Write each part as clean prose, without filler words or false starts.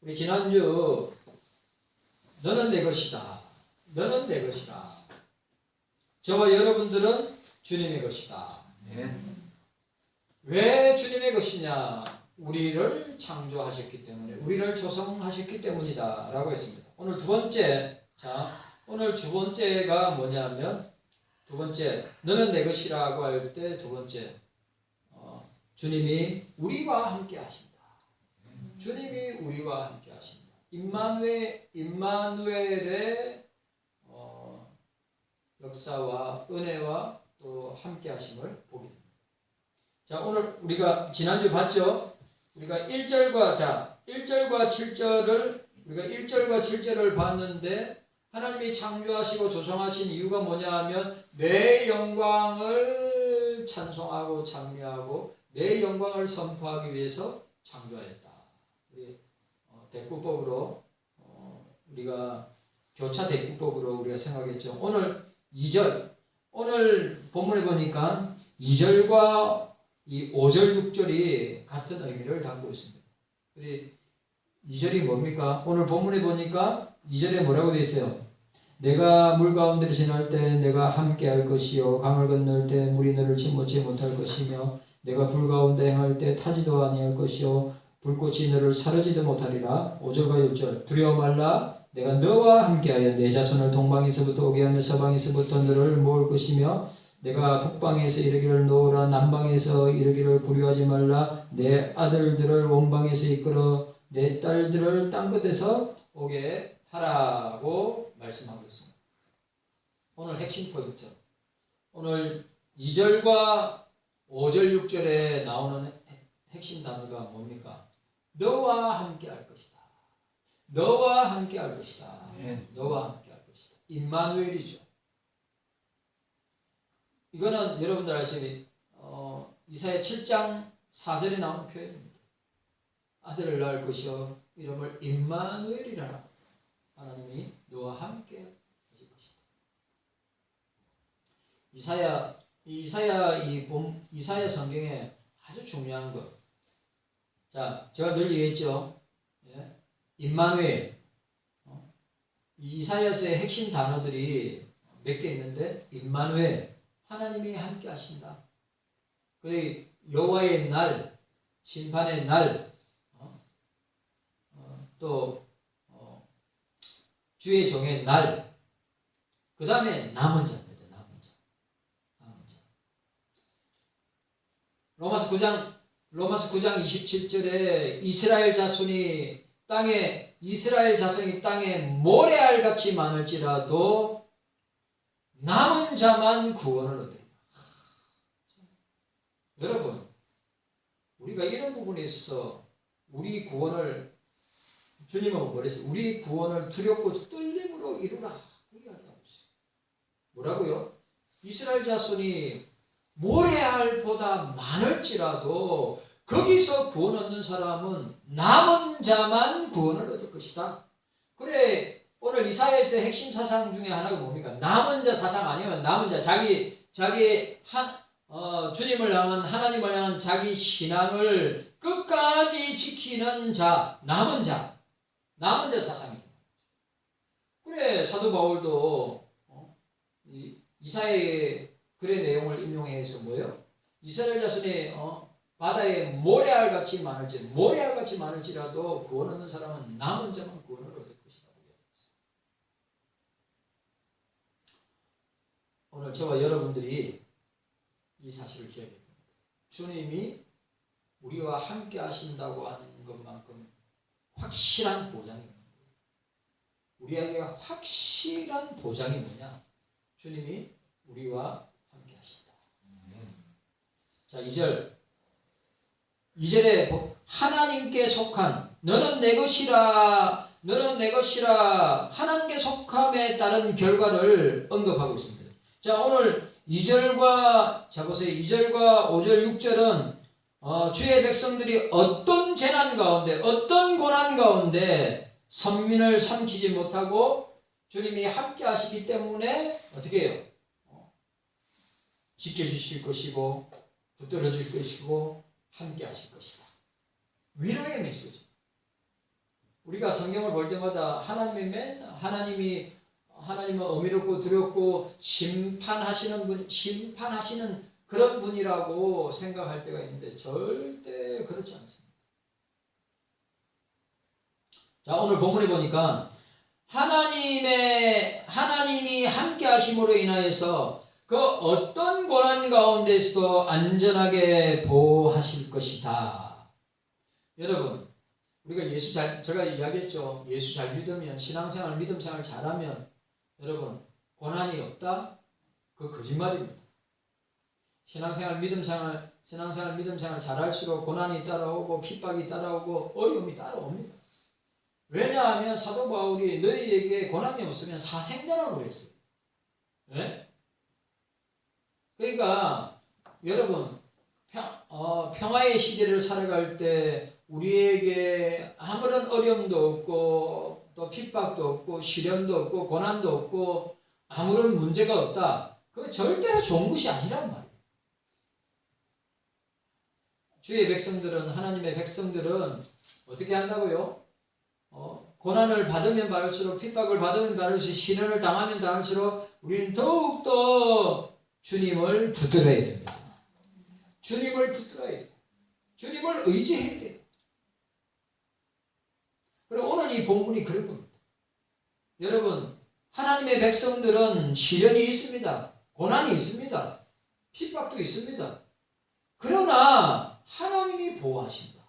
우리 지난주 너는 내 것이다. 너는 내 것이다. 저와 여러분들은 주님의 것이다. 왜 주님의 것이냐? 우리를 창조하셨기 때문에, 우리를 조성하셨기 때문이다 라고 했습니다. 오늘 두 번째, 오늘 두 번째가 뭐냐면, 두 번째, 너는 내 것이라고 할 때 두 번째, 주님이 우리와 함께 하신다. 주님이 우리와 함께 하신다. 임마누엘의 역사와 은혜와 또 함께 하심을 보게 됩니다. 자, 오늘 우리가 지난주 봤죠? 우리가 1절과 7절을 봤는데, 하나님이 창조하시고 조성하신 이유가 뭐냐 하면 내 영광을 찬송하고 찬미하고 내 영광을 선포하기 위해서 창조하였다. 우리 대꾸법으로 우리가 교차 대꾸법으로 우리가 생각했죠. 오늘 2절, 오늘 본문에 보니까 2절과 이 5절, 6절이 같은 의미를 담고 있습니다. 우리 2절이 뭡니까? 오늘 본문에 보니까 2절에 뭐라고 되어 있어요? 내가 물 가운데를 지날 때 내가 함께 할 것이요 강을 건널 때 물이 너를 침몰치 못할 것이며 내가 불 가운데 행할 때 타지도 아니할 것이요 불꽃이 너를 사르지도 못하리라. 5절과 6절 두려워 말라. 내가 너와 함께하여 내 자손을 동방에서부터 오게 하며 서방에서부터 너를 모을 것이며 내가 북방에서 이르기를 놓으라 남방에서 이르기를 불효하지 말라. 내 아들들을 원방에서 이끌어 내 딸들을 땅끝에서 오게 하라고 말씀하고 있습니다. 오늘 핵심 포인트, 오늘 2절과 5절 6절에 나오는 핵심 단어가 뭡니까? 너와 함께 할 것이다. 너와 함께 할 것이다. 너와 함께 할 것이다. 임마누엘이죠. 이거는 여러분들 아시는 이사야 7장 4절에 나오는 표현입니다. 아들을 낳을 것이요 이름을 임마누엘이라. 하나님이 너와 함께 하실 것이다. 이사야 성경에 아주 중요한 것. 자, 제가 늘 얘기했죠. 임마누엘. 이사야서의 핵심 단어들이 몇 개 있는데, 임마누엘, 하나님이 함께 하신다. 그리고 여호와의 날, 심판의 날, 또 주의 종의 날, 그 다음에 남은 자입니다. 남은 자. 로마서 9장 27절에 이스라엘 자손이 땅에 모래알같이 많을지라도 남은 자만 구원을 얻으리라. 여러분, 우리가 이런 부분에 있어서 우리 구원을, 주님은 뭐랬어요? 우리 구원을 두렵고 떨림으로 이루라. 이야기하고 있어요. 뭐라고요? 이스라엘 자손이 모래알보다 많을지라도 거기서 구원 얻는 사람은 남은 자만 구원을 얻을 것이다. 그래, 오늘 이사야서의 핵심 사상 중에 하나가 뭡니까? 남은 자 사상 아니면 남은 자, 주님을 향한, 하나님을 향한 자기 신앙을 끝까지 지키는 자, 남은 자 사상입니다. 그래, 사도 바울도 이사야의 글의 내용을 인용해서 뭐예요? 이스라엘 자손이 바다에 모래알같이 많을지라도 구원 얻는 사람은 남은 자만 구원을 얻을 것이라고 이야기했어요. 오늘 저와 여러분들이 이 사실을 기억해야 됩니다. 주님이 우리와 함께 하신다고 하는 것만큼 확실한 보장이 있는 거예요. 우리에게 확실한 보장이 뭐냐? 주님이 우리와 함께 하신다. 자, 2절에 하나님께 속한 너는 내 것이라 하나님께 속함에 따른 결과를 언급하고 있습니다. 자, 오늘 2절과 5절 6절은 주의 백성들이 어떤 재난 가운데, 어떤 고난 가운데 선민을 삼키지 못하고 주님이 함께 하시기 때문에 어떻게 해요? 지켜주실 것이고 붙들어줄 것이고 함께 하실 것이다. 위로의 메시지. 우리가 성경을 볼 때마다 하나님은 어미롭고 두렵고 심판하시는 그런 분이라고 생각할 때가 있는데 절대 그렇지 않습니다. 자, 오늘 본문에 보니까 하나님이 함께 하심으로 인하여서 그 어떤 고난 가운데서도 안전하게 보호하실 것이다. 여러분, 우리가 제가 이야기했죠. 예수 잘 믿으면, 신앙생활, 믿음생활 잘하면, 여러분, 고난이 없다? 그 거짓말입니다. 신앙생활, 믿음생활 잘할수록 고난이 따라오고, 핍박이 따라오고, 어려움이 따라옵니다. 왜냐하면 사도 바울이 너희에게 고난이 없으면 사생자라고 그랬어요. 네? 그러니까 여러분 평화의 시대를 살아갈 때 우리에게 아무런 어려움도 없고 또 핍박도 없고 시련도 없고 고난도 없고 아무런 문제가 없다. 그건 절대로 좋은 것이 아니란 말이에요. 주의 백성들은 하나님의 백성들은 어떻게 한다고요? 고난을 받으면 받을수록 핍박을 받으면 받을수록 시련을 당하면 당할수록 우리는 더욱더 주님을 붙들어야 됩니다. 주님을 붙들어야 돼요. 주님을 의지해야 돼요. 그리고 오늘 이 본문이 그런 겁니다. 여러분, 하나님의 백성들은 시련이 있습니다. 고난이 있습니다. 핍박도 있습니다. 그러나 하나님이 보호하신다.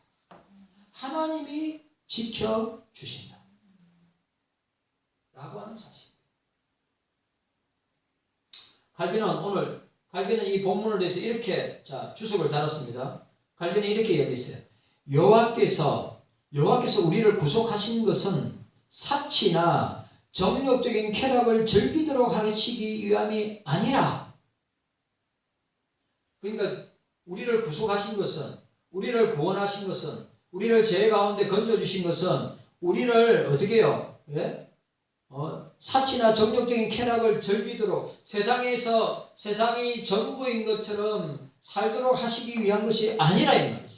하나님이 지켜주신다. 라고 하는 사실. 칼빈은 이 본문을 대해서 이렇게 주석을 달았습니다. 칼빈이 이렇게 얘기했어요. 여호와께서 우리를 구속하신 것은 사치나 정욕적인 쾌락을 즐기도록 하시기 위함이 아니라, 그러니까 우리를 구속하신 것은, 우리를 구원하신 것은, 우리를 죄 가운데 건져주신 것은 우리를 어떻게 해요? 예? 사치나 정욕적인 쾌락을 즐기도록 세상이 전부인 것처럼 살도록 하시기 위한 것이 아니라 이 말이죠.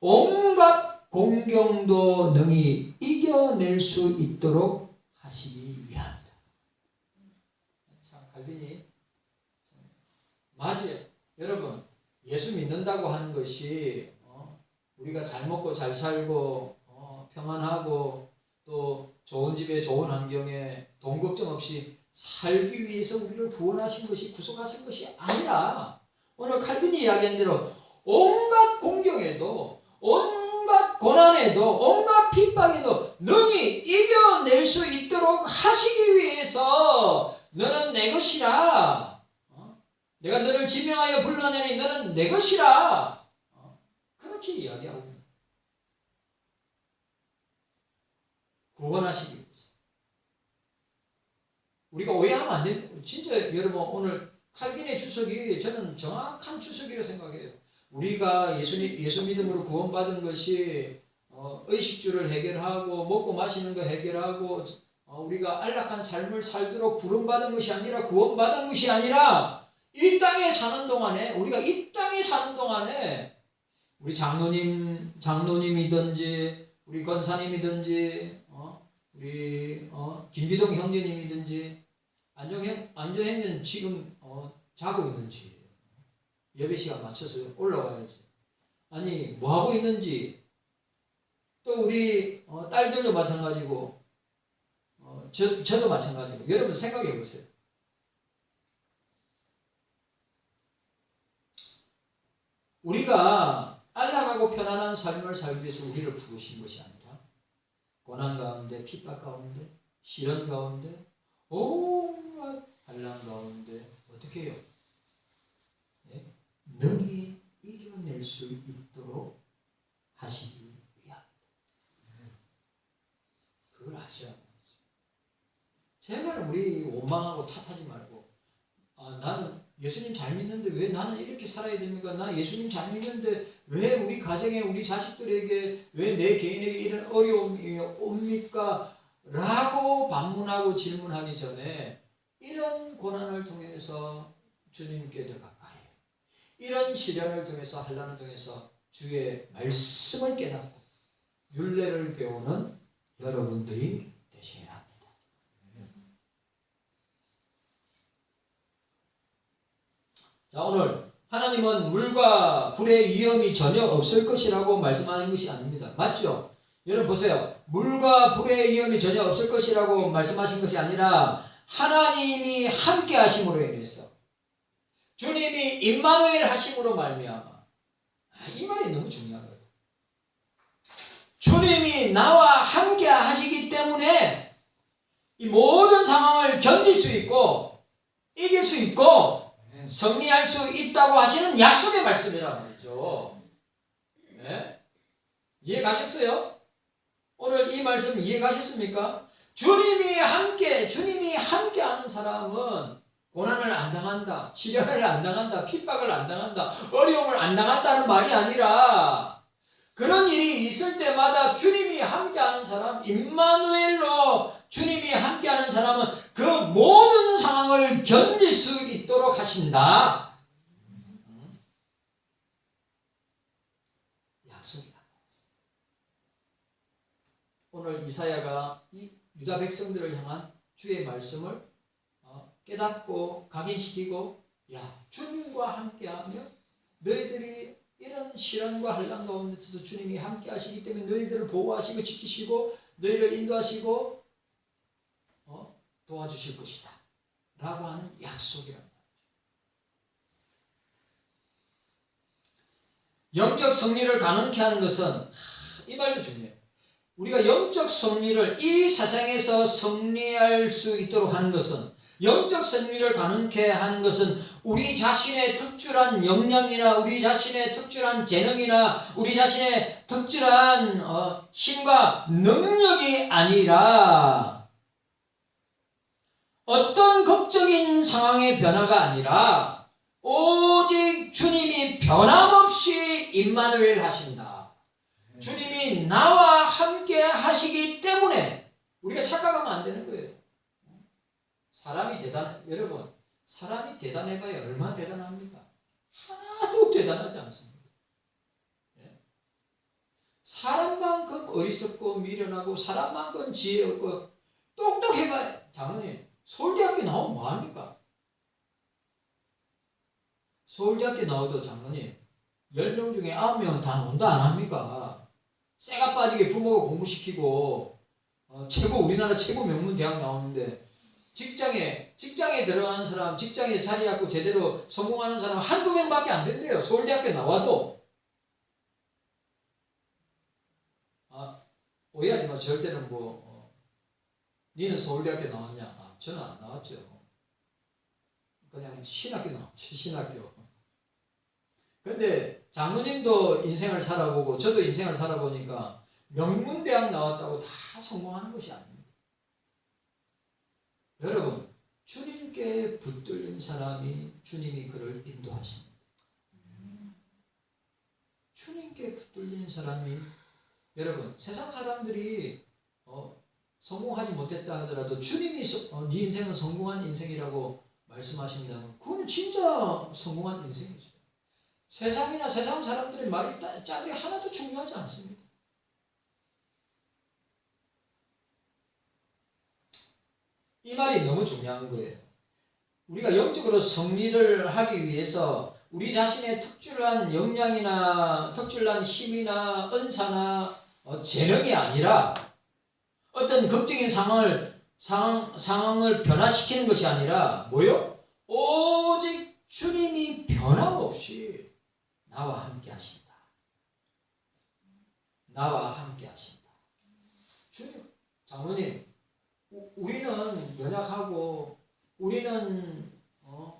온갖 공경도 능히 이겨낼 수 있도록 하시기 위함이다. 참 칼빈이 맞아요. 여러분, 예수 믿는다고 하는 것이 우리가 잘 먹고 잘 살고 평안하고 또 좋은 집에 좋은 환경에 돈 걱정 없이 살기 위해서 우리를 구원하신 것이, 구속하신 것이 아니라 오늘 칼빈이 이야기한 대로 온갖 공경에도 온갖 고난에도 온갖 핍박에도 능히 이겨낼 수 있도록 하시기 위해서 너는 내 것이라, 내가 너를 지명하여 불러내니 너는 내 것이라, 그렇게 이야기하고 있습니다. 구원하시기 위해서. 우리가 오해하면 안 됩니다. 진짜 여러분, 오늘 칼빈의 주석이 저는 정확한 주석이라고 생각해요. 우리가 예수 믿음으로 구원받은 것이 의식주를 해결하고 먹고 마시는 거 해결하고 우리가 안락한 삶을 살도록 부름받은 것이 아니라, 구원받은 것이 아니라, 이 땅에 사는 동안에, 우리가 이 땅에 사는 동안에 우리 장로님이든지 우리 권사님이든지 우리 김기동 형제님이든지 안정형은 지금 자고 있는지, 예배 시간 맞춰서 올라와야지. 아니 뭐 하고 있는지, 또 우리 딸들도 마찬가지고 저도 마찬가지고, 여러분 생각해 보세요. 우리가 안락하고 편안한 삶을 살기 위해서 우리를 부르신 것이 아니라 고난 가운데, 핍박 가운데, 시련 가운데, 온갖 환난 가운데 어떻게 해요? 네? 능히 이겨낼 수 있도록 하시기 위함. 그걸 아셔야 합니다. 제발 우리 원망하고 탓하지 말고, 나는 예수님 잘 믿는데 왜 나는 이렇게 살아야 됩니까? 나 예수님 잘 믿는데 왜 우리 가정에, 우리 자식들에게, 왜 내 개인에게 이런 어려움이 옵니까? 라고 반문하고 질문하기 전에 이런 고난을 통해서 주님께 더 가까이, 이런 시련을 통해서, 환난을 통해서 주의 말씀을 깨닫고 율례를 배우는 여러분들이 되셔야 합니다. 자, 오늘 하나님은 물과 불의 위험이 전혀 없을 것이라고 말씀하는 것이 아닙니다. 맞죠? 여러분 보세요. 물과 불의 위험이 전혀 없을 것이라고 말씀하신 것이 아니라 하나님이 함께 하심으로 인해서 주님이 임마누엘 하심으로 말미암아. 이 말이 너무 중요한 거예요. 주님이 나와 함께 하시기 때문에 이 모든 상황을 견딜 수 있고 이길 수 있고 승리할 수 있다고 하시는 약속의 말씀이란 말이죠. 네? 이해 가셨어요? 오늘 이 말씀 이해 가셨습니까? 주님이 함께 하는 사람은 고난을 안 당한다, 시련을 안 당한다, 핍박을 안 당한다, 어려움을 안 당한다는 말이 아니라 그런 일이 있을 때마다 주님이 함께하는 사람, 임마누엘로 주님이 함께하는 사람은 그 모든 상황을 견딜 수 있도록 하신다. 약속이다. 오늘 이사야가 이 유다 백성들을 향한 주의 말씀을 깨닫고 각인시키고, 야, 주님과 함께하며 너희들이 이런 시련과 환난 가운데서도 주님이 함께 하시기 때문에 너희들을 보호하시고 지키시고 너희를 인도하시고 도와주실 것이다 라고 하는 약속이란 말이죠. 영적 승리를 가능케 하는 것은 이 말도 중요해요. 우리가 영적 승리를 이 세상에서 승리할 수 있도록 하는 것은, 영적 승리를 가능케 하는 것은 우리 자신의 특출한 역량이나 우리 자신의 특출한 재능이나 우리 자신의 특출한 힘과 능력이 아니라, 어떤 극적인 상황의 변화가 아니라 오직 주님이 변함없이 임마누엘 하신다. 주님이 나와 함께 하시기 때문에 우리가 착각하면 안 되는 거예요. 여러분, 사람이 대단해봐야 얼마나 대단합니까? 하나도 대단하지 않습니다. 사람만큼 어리석고 미련하고 사람만큼 지혜 없고 똑똑해봐야, 장로님, 서울대학교 나오면 뭐합니까? 서울대학교 나와도 장로님 10명 중에 9명은 다 논다 안 합니까? 쇠가 빠지게 부모가 공부시키고 우리나라 최고 명문 대학 나오는데 직장에 들어가는 사람, 직장에 자리 잡고 제대로 성공하는 사람 한두 명밖에 안 된대요. 서울대학교 나와도. 오해하지 마. 절대는 니는 서울대학교 나왔냐? 저는 안 나왔죠. 그냥 신학교 나왔지, 신학교. 근데 장로님도 인생을 살아보고 저도 인생을 살아보니까 명문대학 나왔다고 다 성공하는 것이 아닙니다. 여러분, 주님께 붙들린 사람이 주님이 그를 인도하십니다. 주님께 붙들린 사람이, 여러분, 세상 사람들이 성공하지 못했다 하더라도 주님이 네 인생은 성공한 인생이라고 말씀하신다면 그건 진짜 성공한 인생이죠. 세상이나 세상 사람들의 말이 짝이 하나도 중요하지 않습니다. 이 말이 너무 중요한 거예요. 우리가 영적으로 승리를 하기 위해서 우리 자신의 특출난 역량이나 특출난 힘이나 은사나 재능이 아니라 어떤 극적인 상황을 변화시키는 것이 아니라 뭐요? 오직 주님이 변함없이 나와 함께 하신다. 나와 함께 하신다. 주님, 장로님, 우리는 연약하고 우리는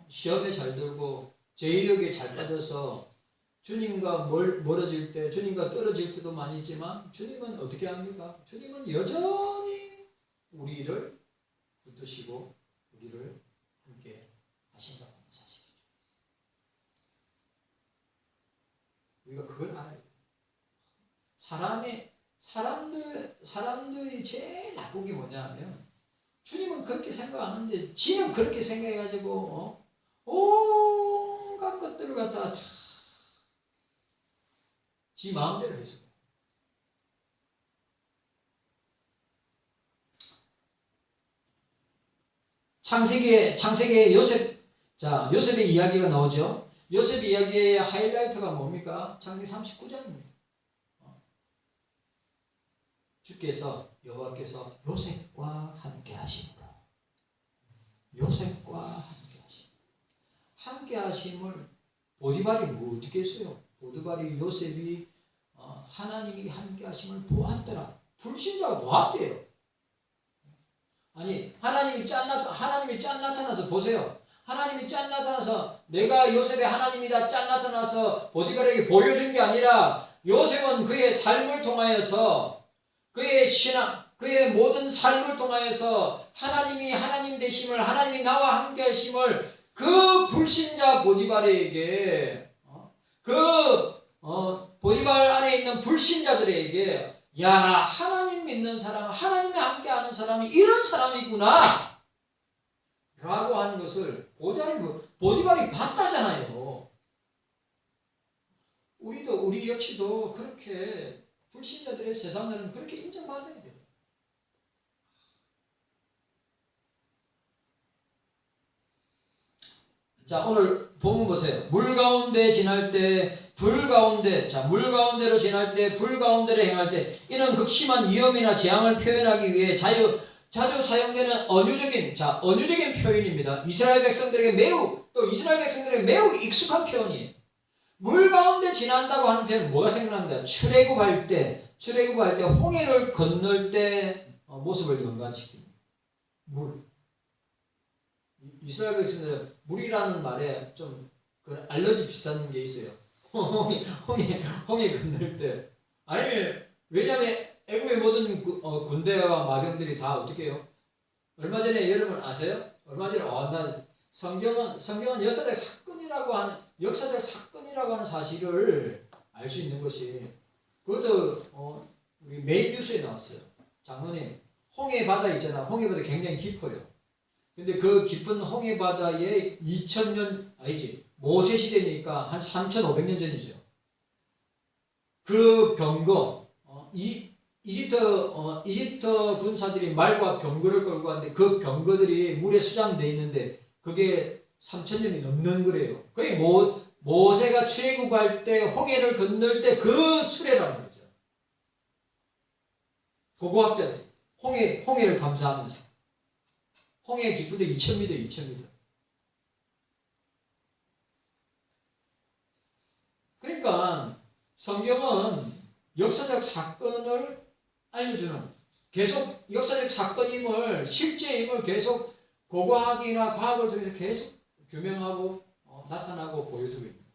시험에 잘 들고 죄의욕에 잘 빠져서 주님과 멀어질 때, 주님과 떨어질 때도 많이 있지만 주님은 어떻게 합니까? 주님은 여전히 우리를 붙드시고 우리를 함께 하신다는 사실이죠. 우리가 그걸 알아야 돼요. 사람들이 제일 나쁜 게 뭐냐면 주님은 그렇게 생각하는데 지는 그렇게 생각해가지고 온갖 것들을 갖다가 다 지 마음대로 했어요. 창세기에 요셉의 이야기가 나오죠. 요셉의 이야기의 하이라이트가 뭡니까? 창세기 39장입니다. 여호와께서 요셉과 함께 하십니다. 요셉과 함께 하십니다. 함께 하심을 보디발이 뭐 어떻게 했어요? 보디발이 요셉이 하나님이 함께 하심을 보았더라. 불신자가 보았대요. 아니 하나님이 짠 나타나서 보세요. 하나님이 짠 나타나서 내가 요셉의 하나님이다 짠 나타나서 보디발에게 보여준 게 아니라 요셉은 그의 삶을 통하여서 그의 신앙, 그의 모든 삶을 통하여서 하나님이 하나님 되심을, 하나님이 나와 함께 하심을 그 불신자 보디발에게 보디발 안에 있는 불신자들에게 야 하나님 믿는 사람, 하나님이 함께하는 사람이 이런 사람이구나 라고 하는 것을 보디발이 봤다잖아요. 우리 역시도 그렇게 불신자들의 세상에는 그렇게 인정받아야 돼요. 자, 오늘 본문 보세요. 물 가운데 지날 때, 불 가운데, 물 가운데로 지날 때, 불 가운데로 행할 때, 이는 극심한 위험이나 재앙을 표현하기 위해 자주 사용되는 언유적인 표현입니다. 이스라엘 백성들에게 매우 익숙한 표현이에요. 물 가운데 지난다고 하는 표현은 뭐가 생각납니다? 출애굽할 때 홍해를 건널 때 모습을 연관시킵니다. 물. 이스라엘 백성들은 물이라는 말에 좀 알러지 비슷한 게 있어요. 홍해 건널 때. 아니면 왜냐하면 애국의 모든 군대와 마병들이 다 어떻게 해요? 얼마 전에 여러분 아세요? 얼마 전에 성경은 역사적 사건이라고 하는 사실을 알 수 있는 것이 그것도 우리 메일 뉴스에 나왔어요. 장로님 홍해 바다 있잖아. 홍해 바다 굉장히 깊어요. 근데 그 깊은 홍해 바다에 2000년 아니지 모세 시대니까 한 3500년 전이죠. 그 병거 이집트 군사들이 말과 병거를 끌고 왔는데 그 병거들이 물에 수장되어 있는데 그게 3000년이 넘는 거래요. 그게 모세가 출애굽할 때 홍해를 건널 때 그 수레라는 거죠. 고고학자들 홍해를 감사하면서 홍해 깊이도 2000m. 그러니까 성경은 역사적 사건을 알려주는 계속 역사적 사건임을 실제임을 계속 고고학이나 과학을 통해서 계속 규명하고 나타나고 보여주고 있습니다.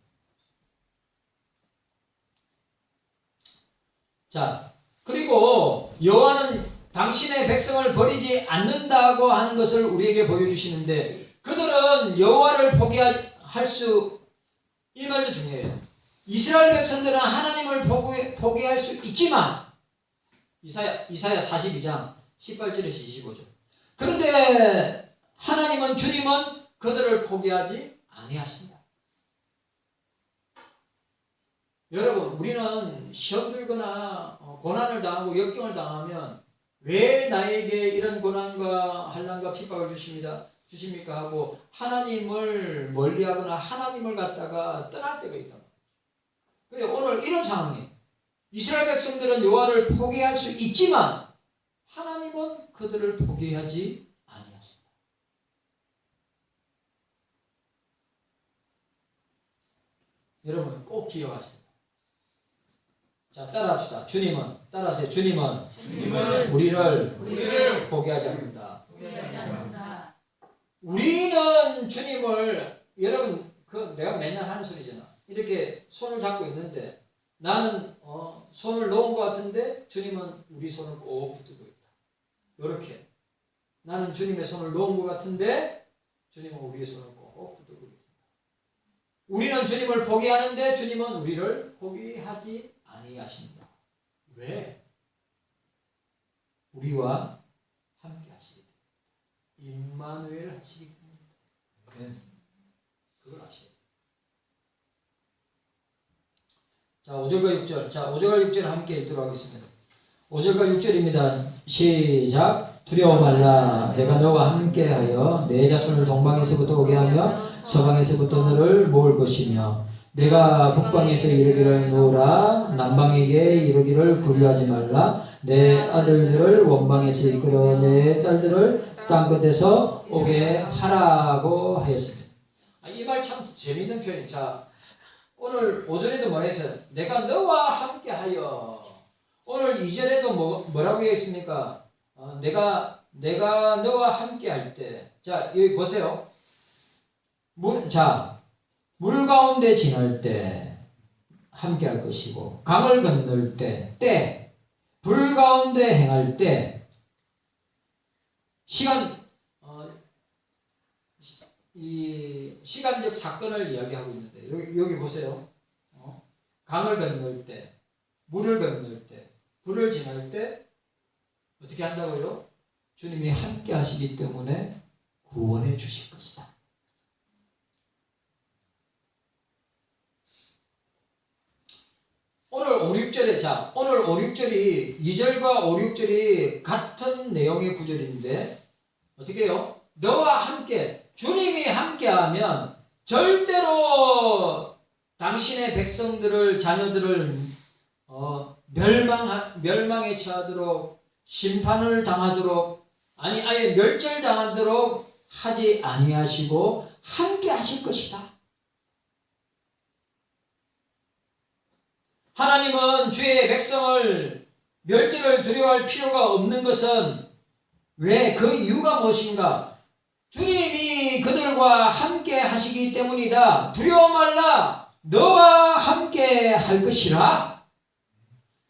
자, 그리고 여호와는 당신의 백성을 버리지 않는다고 하는 것을 우리에게 보여주시는데 그들은 여호와를 포기할 수 이 말도 중요해요. 이스라엘 백성들은 하나님을 포기할 수 있지만 이사야 42장 18절에서 25절 그런데 주님은 그들을 포기하지 아니하신다. 여러분 우리는 시험 들거나 고난을 당하고 역경을 당하면 왜 나에게 이런 고난과 환난과 핍박을 주십니까 하고 하나님을 멀리하거나 하나님을 갖다가 떠날 때가 있다. 그래 오늘 이런 상황에 이스라엘 백성들은 여호와를 포기할 수 있지만 하나님은 그들을 포기하지 아니하신다. 여러분 꼭 기억하세요. 자 따라합시다. 따라하세요. 주님은 우리를 포기하지 않는다. 우리는 주님을 여러분 내가 맨날 하는 소리잖아. 이렇게 손을 잡고 있는데 나는 손을 놓은 것 같은데 주님은 우리 손을 꼭 붙들고 있다. 이렇게 나는 주님의 손을 놓은 것 같은데 주님은 우리의 손을 꼭 붙들고 있다. 우리는 주님을 포기하는데 주님은 우리를 포기하지 아니하신다. 왜? 우리와 함께 하시기 때문에 임마누엘 하시기 때문에 그걸 아셔야 돼요. 자 5절과 6절 5절과 6절 함께 읽도록 하겠습니다. 5절과 6절입니다. 시작. 두려워 말라. 내가 너와 함께하여 내 자손을 동방에서부터 오게 하며 서방에서부터 너를 모을 것이며 내가 북방에서 이르기를 놓으라 남방에게 이르기를 구류하지 말라. 내 아들들을 원방에서 이끌어 내 딸들을 땅끝에서 오게 하라고 하였습니다. 이 말 참 재미있는 표현이. 자, 오늘 5절에도 말했어요. 내가 너와 함께하여. 오늘 2절에도 뭐라고 했습니까? 내가 너와 함께할 때. 자, 여기 보세요. 물 가운데 지날 때 함께할 것이고, 강을 건널 때, 불 가운데 행할 때, 시간적 사건을 이야기하고 있는데, 여기 보세요. 강을 건널 때, 물을 건널 때, 불을 지날 때, 어떻게 한다고요? 주님이 함께 하시기 때문에 구원해 주실 것이다. 오늘 5, 6절에 오늘 5, 6절이 2절과 5, 6절이 같은 내용의 구절인데 어떻게 해요? 너와 함께 주님이 함께하면 절대로 당신의 백성들을 자녀들을 멸망에 처하도록 심판을 당하도록 아예 멸절당하도록 하지 아니하시고 함께 하실 것이다. 하나님은 주의 백성을 멸절을 두려워할 필요가 없는 것은 왜? 그 이유가 무엇인가? 주님이 그들과 함께 하시기 때문이다. 두려워 말라. 너와 함께 할 것이라.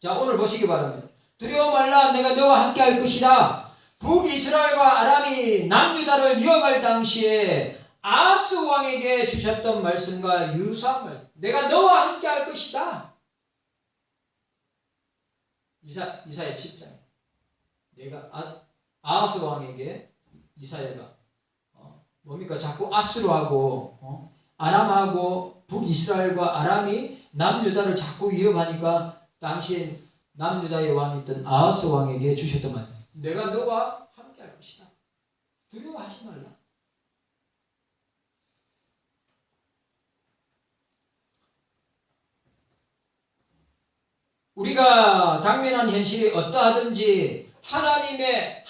자, 오늘 보시기 바랍니다. 두려워 말라. 내가 너와 함께 할 것이다. 북이스라엘과 아람이 남유다를 위협할 당시에 아하스 왕에게 주셨던 말씀과 유사한 말. 내가 너와 함께 할 것이다. 이사야 7장. 내가 아하스 왕에게 이사야가 뭡니까? 자꾸 아스루하고 아람하고 북이스라엘과 아람이 남유다를 자꾸 위협하니까 당시 남유다의 왕이었던 아하스 왕에게 주셨던 말. 내가 너와 함께 할 것이다. 두려워하지 말라. 우리가 당면한 현실이 어떠하든지 하나님의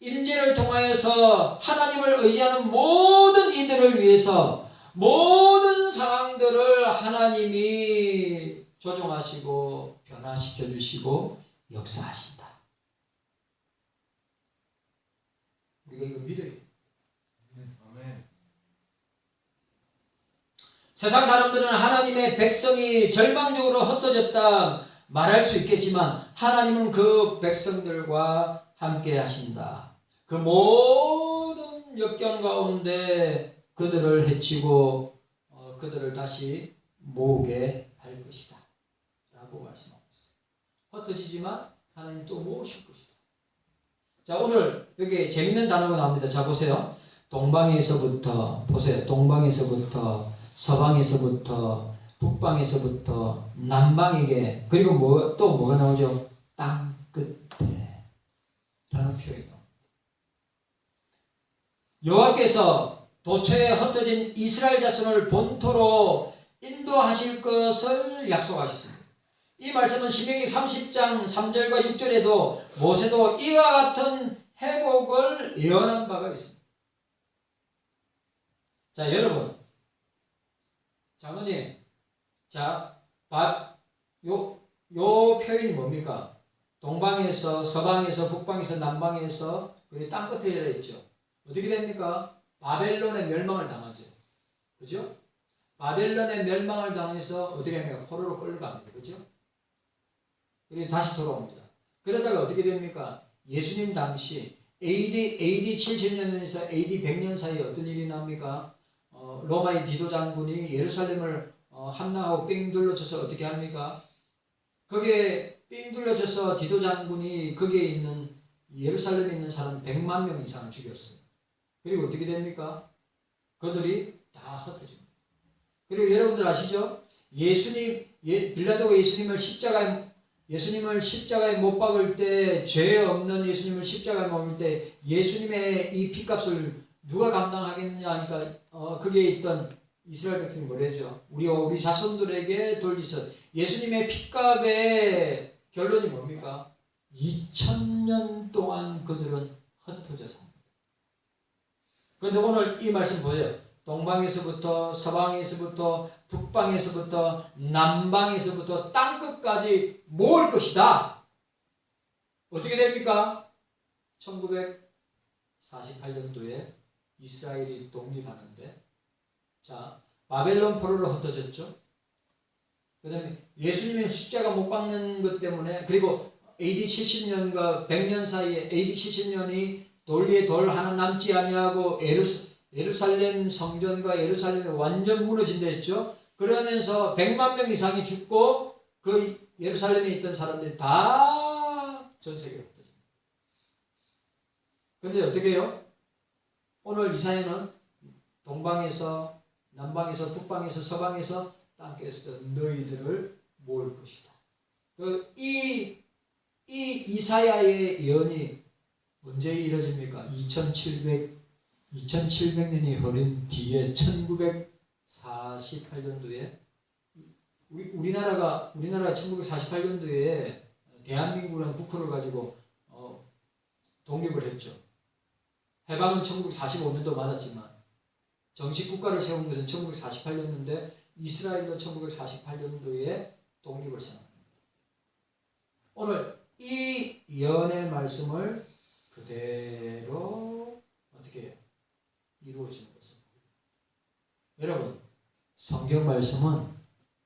임재를 통하여서 하나님을 의지하는 모든 이들을 위해서 모든 상황들을 하나님이 조정하시고 변화시켜 주시고 역사하신다. 우리가 이거 믿어야 돼. 세상 사람들은 하나님의 백성이 절망적으로 흩어졌다 말할 수 있겠지만 하나님은 그 백성들과 함께 하신다. 그 모든 역경 가운데 그들을 해치고 그들을 다시 모으게 할 것이다 라고 말씀하고 있어요. 흩어지지만 하나님 또 모으실 것이다. 자, 오늘 여기 재밌는 단어가 나옵니다. 자, 보세요. 동방에서부터 보세요. 동방에서부터 서방에서부터 북방에서부터 남방에게 그리고 또 뭐가 나오죠? 땅 끝에 라는 표현이 나옵니다. 여호와께서 도처에 흩어진 이스라엘 자손을 본토로 인도하실 것을 약속하셨습니다. 이 말씀은 신명기 30장 3절과 6절에도 모세도 이와 같은 회복을 예언한 바가 있습니다. 자, 여러분 장로님, 자, 요 표현이 뭡니까? 동방에서, 서방에서, 북방에서, 남방에서, 그리고 땅끝에 있죠. 어떻게 됩니까? 바벨론의 멸망을 당하죠. 그죠? 바벨론의 멸망을 당해서 어떻게 합니까? 포로로 끌려갑니다. 그죠? 그리고 다시 돌아옵니다. 그러다가 어떻게 됩니까? 예수님 당시 AD 70년에서 AD 100년 사이에 어떤 일이 납니까? 로마의 디도 장군이 예루살렘을 함락하고 삥 둘러쳐서 어떻게 합니까? 거기에 삥 둘러쳐서 디도 장군이 거기에 있는 예루살렘에 있는 사람 100만 명 이상을 죽였어요. 그리고 어떻게 됩니까? 그들이 다 흩어집니다. 그리고 여러분들 아시죠? 빌라도가 예수님을 십자가에 예수님을 십자가에 못 박을 때, 죄 없는 예수님을 십자가에 못 박을 때 예수님의 이 핏값을 누가 감당하겠느냐 하니까 그게 있던 이스라엘 백성이 뭐래죠? 우리 자손들에게 돌리서 예수님의 핏값의 결론이 뭡니까? 2000년 동안 그들은 흩어져 삽니다. 그런데 오늘 이 말씀 보여요. 동방에서부터 서방에서부터 북방에서부터 남방에서부터 땅끝까지 모을 것이다. 어떻게 됩니까? 1948년도에 이스라엘이 독립하는데, 자, 바벨론 포로로 흩어졌죠. 그 다음에 예수님의 십자가 못 박는 것 때문에, 그리고 AD 70년과 100년 사이에 AD 70년이 돌 위에 돌 하나 남지 아니하고 예루살렘 성전과 예루살렘이 완전 무너진다 했죠. 그러면서 100만 명 이상이 죽고 그 예루살렘에 있던 사람들이 다 전 세계로 흩어집니다. 그런데 어떻게 해요? 오늘 이사야는 동방에서 남방에서 북방에서 서방에서 땅끝에서 너희들을 모을 것이다. 이 이사야의 예언이 언제 이루어집니까? 2700년이 흐른 뒤에 1948년도에 우리나라가 1948년도에 대한민국이라는 국호를 가지고 독립을 했죠. 해방은 1945년도 맞았지만 정식 국가를 세운 것은 1948년도인데 이스라엘도 1948년도에 독립을 선언합니다. 오늘 이 예언의 말씀을 그대로 어떻게 해요? 이루어지는 것을 보여요. 여러분, 성경 말씀은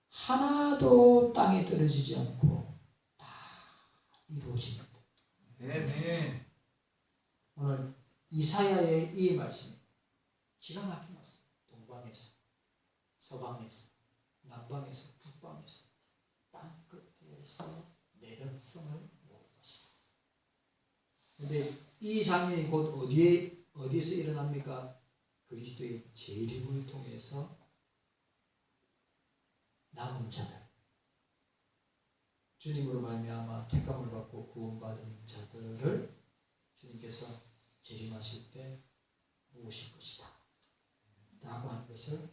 하나도 땅에 떨어지지 않고 다 이루어집니다. 네. 오늘 이사야의 이 말씀 기가 막힌 말씀. 동방에서 서방에서 남방에서 북방에서 땅끝에서 내 백성을 모을 것이다. 그런데 이 장면이 곧 어디에서 일어납니까? 그리스도의 재림을 통해서 남은 자들, 주님으로 말미암아 택감을 받고 구원받은 자들을 주님께서 재림하실 때 모으실 것이다 라고 하는 것을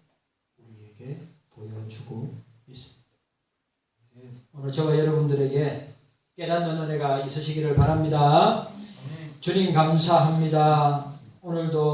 우리에게 보여주고 있습니다. 오늘 저와 여러분들에게 깨닫는 은혜가 있으시기를 바랍니다. 주님 감사합니다. 오늘도